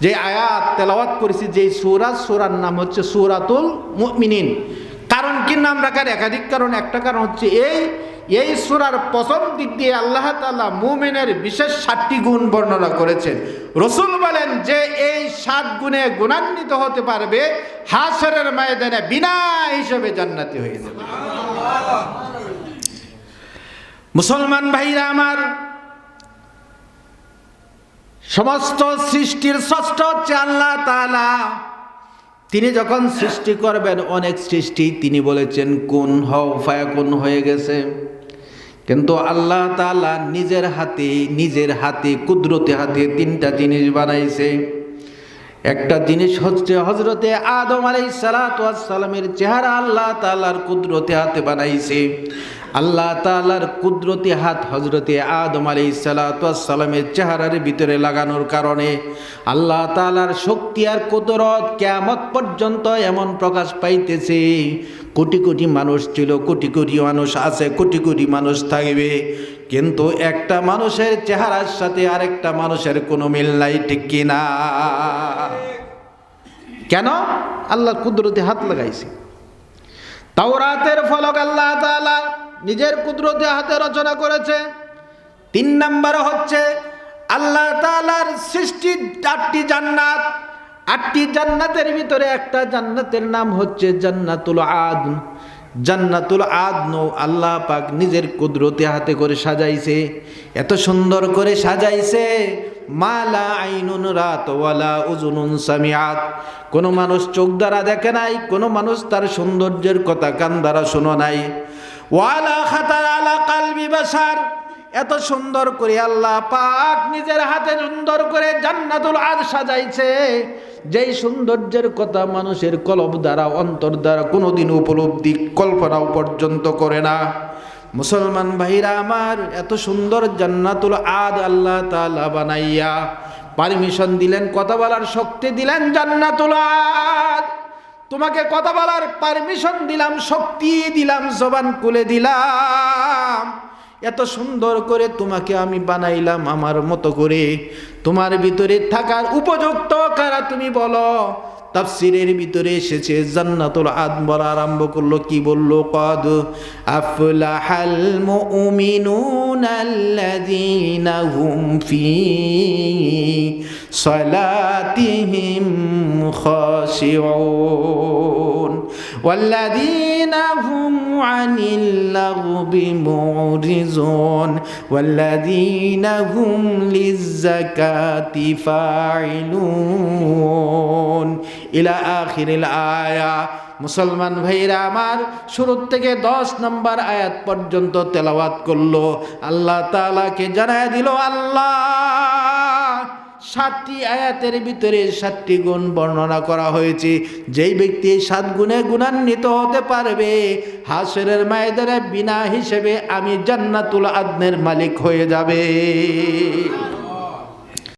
যে আয়াত তেলাওয়াত করেছি, যে সূরার নাম হচ্ছে সূরাতুল মুমিনিন। কারণ কি নাম রাখার একাধিক কারণ। একটা কারণ হচ্ছে এই সূরার প্রথম দিক দিয়ে আল্লাহ তাআলা মুমিনের বিশেষ 7টি গুণ বর্ণনা করেছেন। রাসূল বলেন যে এই 7 গুণে গুণান্বিত হতে পারবে, হাশরের ময়দানে বিনা হিসেবে জান্নাতি হয়ে যাবে। মুসলমান ভাইরা আমার, সমস্ত সৃষ্টির স্রষ্টা হচ্ছে আল্লাহ তাআলা। তিনি যখন সৃষ্টি করবেন অনেক সৃষ্টি তিনি বলেছেন কুন হও ফায়াকুন হয়ে গেছে, কিন্তু আল্লাহ তাআলা নিজের হাতে কুদরতি হাতে 3টা জিনিস বানাইছে। একটা জিনিস হচ্ছে হযরতে আদম আলাইহিস সালাতু ওয়াস সালামের চেহারা আল্লাহ তাআলার কুদরতি হাতে বানাইছে। আল্লাহ তাআলার কুদরতি হাত হযরতে আদম আলাইহিস সালাতু ওয়াস সালামের চেহারার ভিতরে লাগানোর কারণে আল্লাহ তাআলার শক্তি আর কুদরত কিয়ামত পর্যন্ত এমন প্রকাশ পাইতেছে। কোটি কোটি মানুষ ছিল, কোটি কোটি মানুষ আছে, কোটি কোটি মানুষ থাকবে, কিন্তু একটা মানুষের চেহারার সাথে আরেকটা মানুষের কোনো মিল নাই, ঠিক কি না? কেন? আল্লাহর কুদরতি হাত লাগাইছে। তাওরাতের ফলক আল্লাহ তাআলা নিজের কুদরতি হাতে রচনা করেছে। 3 নাম্বার হচ্ছে আল্লাহ তাআলার সৃষ্টি 8টি জান্নাত। 8টি জান্নাতের ভিতরে একটা জান্নাতের নাম হচ্ছে জান্নাতুল আদন। জান্নাতুল আদন আল্লাহ পাক নিজের কুদরতি হাতে করে সাজাইছে। এত সুন্দর করে সাজাইছে, মালা আইনুন রাত ওয়ালা উজুনুন সামিআত। কোনো মানুষ চোখ দ্বারা দেখে নাই, কোনো মানুষ তার সৌন্দর্যের কথা কান দ্বারা শোনো নাই। ওয়ালা খাতার আলা কালবি বাশার। এত সুন্দর করে আল্লাহ পাক নিজের হাতে সুন্দর করে জান্নাতুল আদ সাজাইছে, যেই সৌন্দর্যের কথা মানুষের কলব দ্বারা অন্তর দ্বারা কোনোদিন উপলব্ধি কল্পনাও পর্যন্ত করে না। মুসলমান ভাইরা আমার, এত সুন্দর জান্নাতুল আদ আল্লাহ তাআলা বানাইয়া পারমিশন দিলেন, কথা বলার শক্তি দিলেন। জান্নাতুল আদ, তোমাকে কথা বলার পারমিশন দিলাম, শক্তি দিলাম, জবান খুলে দিলাম। এত সুন্দর করে তোমাকে আমি বানাইলাম আমার মতো করে। তোমার ভিতরে থাকার উপযুক্ত কারা তুমি বলো? তাফসীরের ভিতরে এসেছে জান্নাতুল আদ বলা আরম্ভ করলো, কি বললো? কদ আফলাহাল মুমিনুনা আল্লাযীনা হুম ফি সালাতিহিম খাশিউন ওয়াল্লাযীনা হুম আনিল লাগবি মুরিজুন ওয়াল্লাযীনা হুম লিয-যাকাতি ফাইলুন ইলা আখিরিল আয়া। মুসলমান ভাইরা আমার, শুরু থেকে 10 নম্বর আয়াত পর্যন্ত তেলাওয়াত করলো। আল্লাহ তাআলাকে জানায় দিল আল্লাহ 7টি আয়াতের ভিতরে 7টি গুণ বর্ণনা করা হয়েছে। যেই ব্যক্তি 7 গুণে গুণান্বিত হতে পারবে, হাশরের ময়দানে বিনা হিসেবে আমি জান্নাতুল আদনের মালিক হয়ে যাবে।